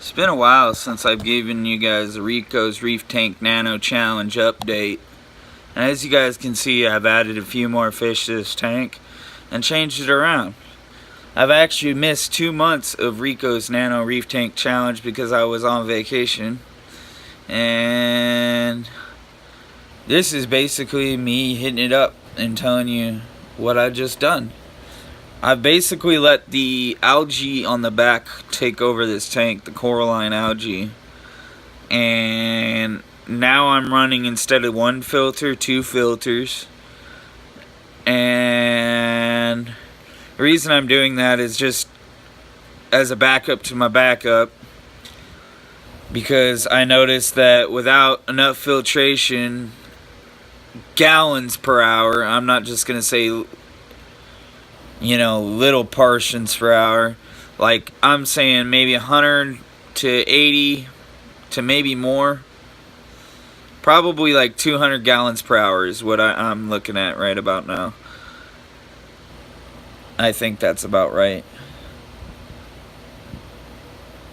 It's been a while since I've given you guys a Rico's Reef Tank Nano Challenge update. And as you guys can see, I've added a few more fish to this tank and changed it around. I've actually missed 2 months of Rico's Nano Reef Tank Challenge because I was on vacation. And this is basically me hitting it up and telling you what I just done. I've basically let the algae on the back take over this tank, the coralline algae. And now I'm running, instead of 1 filter, 2 filters. And the reason I'm doing that is just as a backup to my backup, because I noticed that without enough filtration, gallons per hour, I'm not just going to say, little portions per hour. Like, I'm saying maybe 100 to 80 to maybe more. Probably like 200 gallons per hour is what I'm looking at right about now. I think that's about right.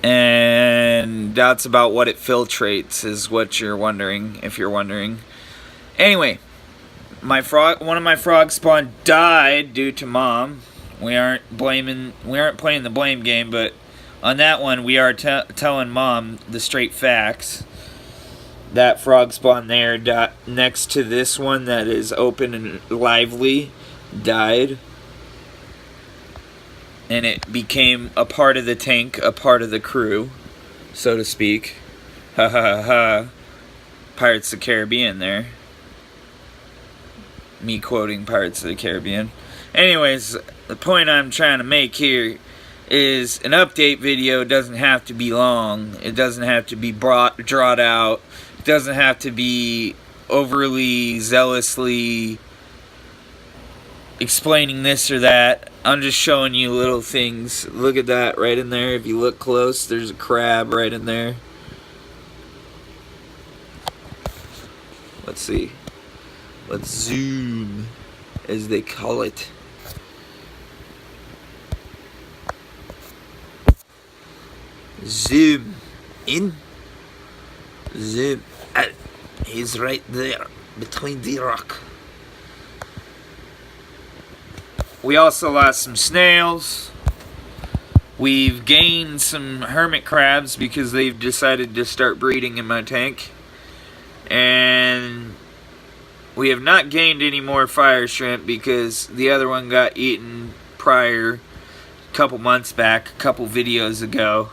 And that's about what it filtrates, is what you're wondering, if you're wondering. Anyway, one of my frog spawn died due to mom. We aren't playing the blame game, but on that one we are telling mom the straight facts. That frog spawn there next to this one that is open and lively died, and it became a part of the tank, a part of the crew, so to speak. Ha ha ha. Pirates of the Caribbean there. Me quoting Pirates of the Caribbean. Anyways, the point I'm trying to make here is an update video doesn't have to be long. It doesn't have to be drawn out. It doesn't have to be overly zealously explaining this or that. I'm just showing you little things. Look at that right in there. If you look close, there's a crab right in there. Let's see. Let's zoom, as they call it. Zoom in. Zoom out. He's right there between the rock. We also lost some snails. We've gained some hermit crabs because they've decided to start breeding in my tank. And we have not gained any more fire shrimp because the other one got eaten prior, a couple months back, a couple videos ago.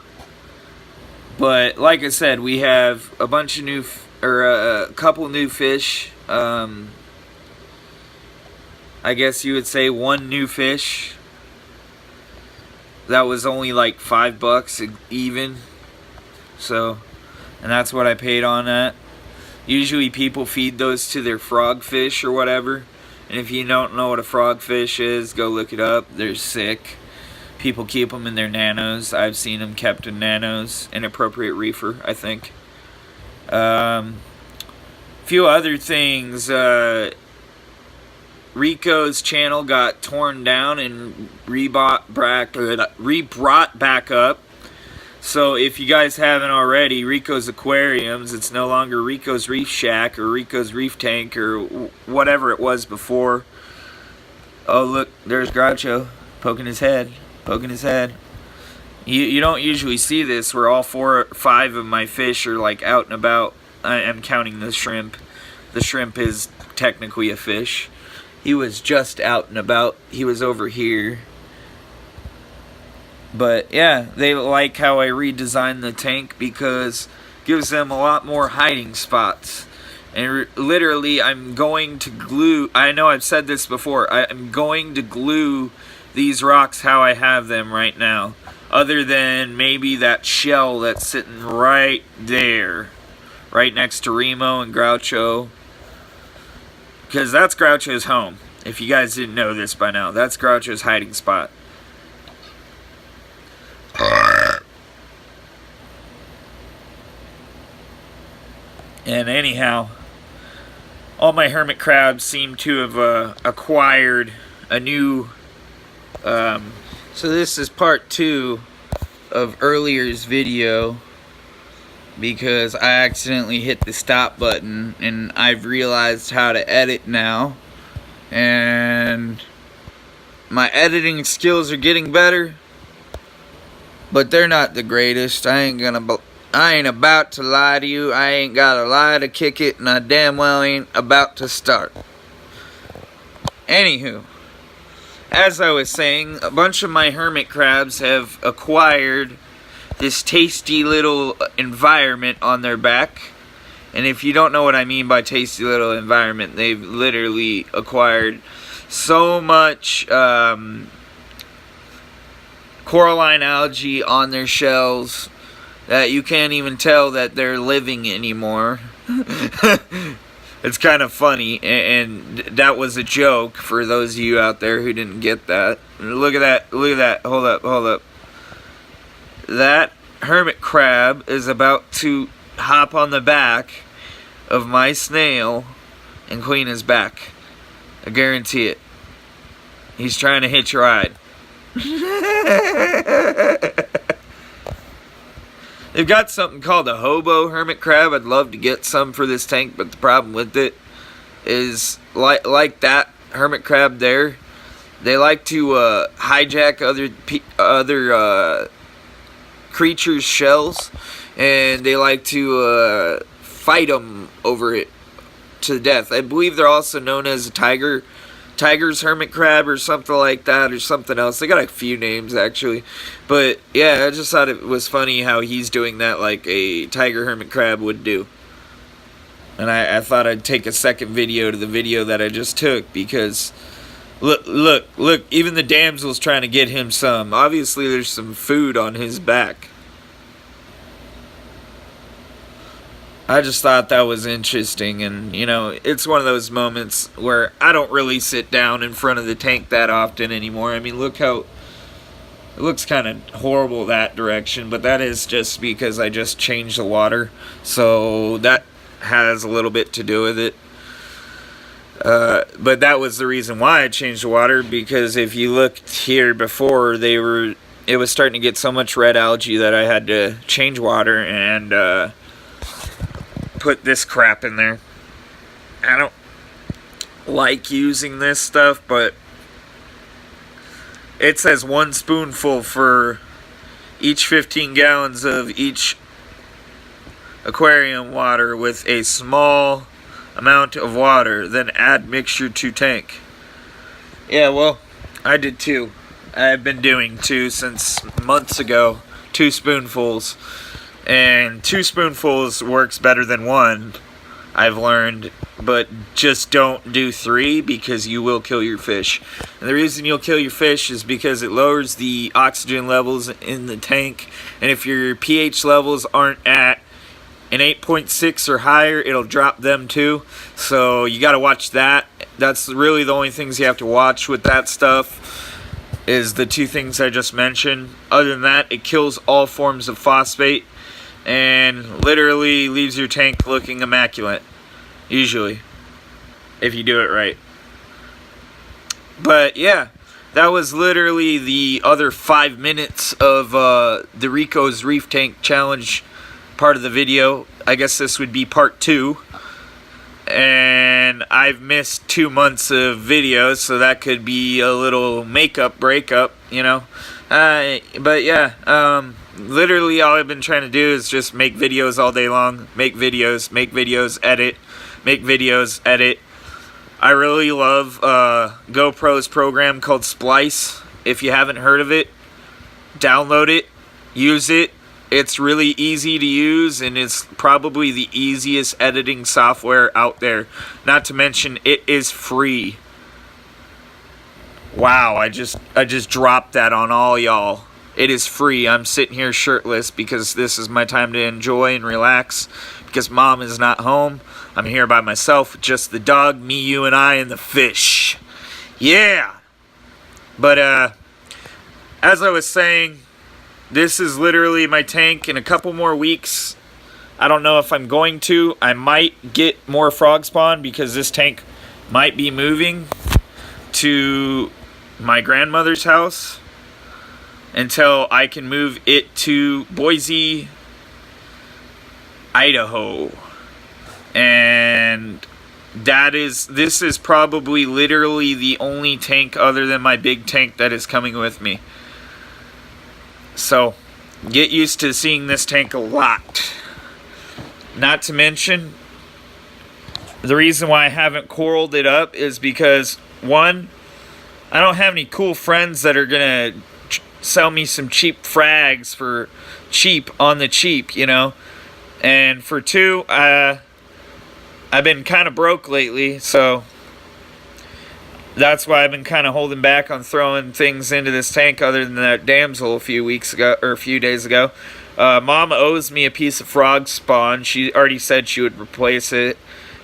But like I said, we have a bunch of new, a couple new fish. I guess you would say 1 new fish. That was only like $5 even. So, and that's what I paid on that. Usually people feed those to their frogfish or whatever. And if you don't know what a frogfish is, go look it up. They're sick. People keep them in their nanos. I've seen them kept in nanos. Inappropriate reefer, I think. Few other things. Rico's channel got torn down and rebrought back up. So if you guys haven't already, Rico's Aquariums, it's no longer Rico's Reef Shack or Rico's Reef Tank or whatever it was before. Oh look, there's Groucho poking his head. You don't usually see this where all 4 or 5 of my fish are like out and about. I am counting the shrimp. The shrimp is technically a fish. He was just out and about. He was over here. But yeah, they like how I redesigned the tank because it gives them a lot more hiding spots. And literally, I'm going to glue, I know I've said this before, I'm going to glue these rocks how I have them right now. Other than maybe that shell that's sitting right there, right next to Remo and Groucho. Because that's Groucho's home. If you guys didn't know this by now, that's Groucho's hiding spot. And anyhow, all my hermit crabs seem to have acquired a new So this is part 2 of earlier's video because I accidentally hit the stop button, and I've realized how to edit now, and my editing skills are getting better, but they're not the greatest. I ain't about to lie to you. I ain't got a lie to kick it, and I damn well ain't about to start. Anywho, as I was saying, a bunch of my hermit crabs have acquired this tasty little environment on their back. And if you don't know what I mean by tasty little environment, they've literally acquired so much coralline algae on their shells that you can't even tell that they're living anymore. It's kind of funny, and that was a joke for those of you out there who didn't get that. Look at that, look at that, hold up. That hermit crab is about to hop on the back of my snail and clean his back. I guarantee it. He's trying to hitch a ride. They've got something called a hobo hermit crab. I'd love to get some for this tank, but the problem with it is, like that hermit crab there, they like to hijack other creatures' shells, and they like to fight them over it to death. I believe they're also known as a tiger's hermit crab or something like that, or something else. They got a few names actually, but yeah, I just thought it was funny how he's doing that like a tiger hermit crab would do. And I thought I'd take a second video to the video that I just took, because look, even the damsel's trying to get him some. Obviously there's some food on his back. I just thought that was interesting, and you know, it's one of those moments where I don't really sit down in front of the tank that often anymore. I mean, look how it looks kind of horrible that direction, but that is just because I just changed the water, so that has a little bit to do with it. But that was the reason why I changed the water, because if you looked here before, it was starting to get so much red algae that I had to change water and put this crap in there. I don't like using this stuff, but it says 1 spoonful for each 15 gallons of each aquarium water with a small amount of water, then add mixture to tank. Yeah, well, I did 2. I've been doing 2 since months ago, 2 spoonfuls. And 2 spoonfuls works better than 1, I've learned, but just don't do 3 because you will kill your fish. And the reason you'll kill your fish is because it lowers the oxygen levels in the tank, and if your pH levels aren't at an 8.6 or higher, it'll drop them too. So you got to watch that. That's really the only things you have to watch with that stuff, is the 2 things I just mentioned. Other than that, it kills all forms of phosphate and literally leaves your tank looking immaculate, usually, if you do it right. But yeah, that was literally the other 5 minutes of the Rico's Reef Tank Challenge part of the video. I guess this would be part 2. And I've missed 2 months of videos, so that could be a little breakup, you know. But yeah, literally all I've been trying to do is just make videos all day long. Make videos, edit, make videos, edit. I really love GoPro's program called Splice. If you haven't heard of it, download it, use it. It's really easy to use, and it's probably the easiest editing software out there. Not to mention, it is free. Wow, I just dropped that on all y'all. It is free. I'm sitting here shirtless because this is my time to enjoy and relax, because mom is not home. I'm here by myself, just the dog, me, you, and I, and the fish. Yeah! But, as I was saying, this is literally my tank. In a couple more weeks, I don't know if I'm going to. I might get more frog spawn because this tank might be moving to my grandmother's house until I can move it to Boise, Idaho. And this is probably literally the only tank other than my big tank that is coming with me. So get used to seeing this tank a lot. Not to mention, the reason why I haven't coraled it up is because, one, I don't have any cool friends that are gonna sell me some cheap frags for cheap on the cheap, you know. And for two, I've been kind of broke lately, so that's why I've been kind of holding back on throwing things into this tank other than that damsel a few days ago. Mom owes me a piece of frog spawn. She already said she would replace it.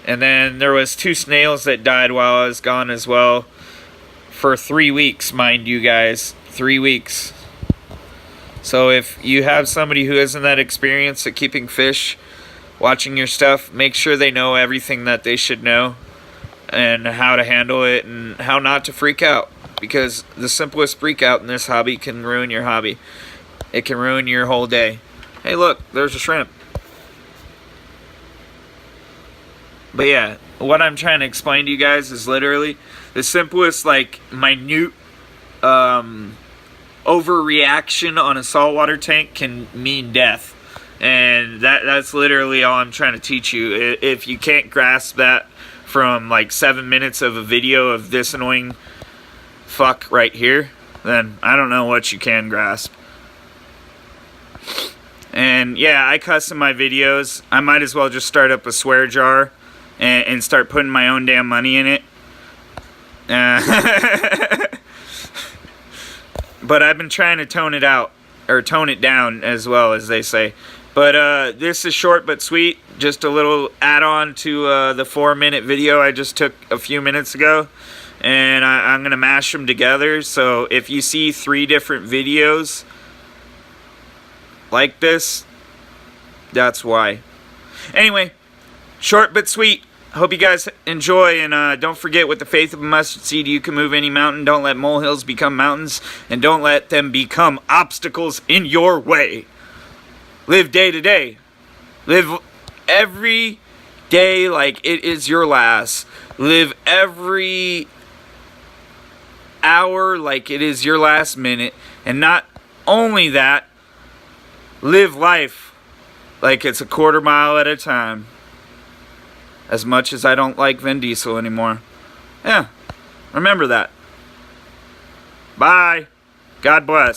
And then there was 2 snails that died while I was gone as well. For 3 weeks, mind you guys. 3 weeks. So if you have somebody who isn't that experienced at keeping fish, watching your stuff, make sure they know everything that they should know and how to handle it and how not to freak out, because the simplest freak out in this hobby can ruin your hobby. It can ruin your whole day. Hey, look, there's a shrimp. But yeah, what I'm trying to explain to you guys is literally the simplest, like, minute overreaction on a saltwater tank can mean death. And that's literally all I'm trying to teach you. If you can't grasp that from like 7 minutes of a video of this annoying fuck right here, then I don't know what you can grasp. And yeah, I custom my videos. I might as well just start up a swear jar and start putting my own damn money in it. But I've been trying to tone it out, or tone it down as well, as they say. But this is short but sweet. Just a little add-on to the 4-minute video I just took a few minutes ago. And I'm going to mash them together. So if you see 3 different videos like this, that's why. Anyway, short but sweet. Hope you guys enjoy, and don't forget, with the faith of a mustard seed, you can move any mountain. Don't let molehills become mountains, and don't let them become obstacles in your way. Live day to day. Live every day like it is your last. Live every hour like it is your last minute. And not only that, live life like it's a quarter mile at a time. As much as I don't like Vin Diesel anymore. Yeah, remember that. Bye. God bless.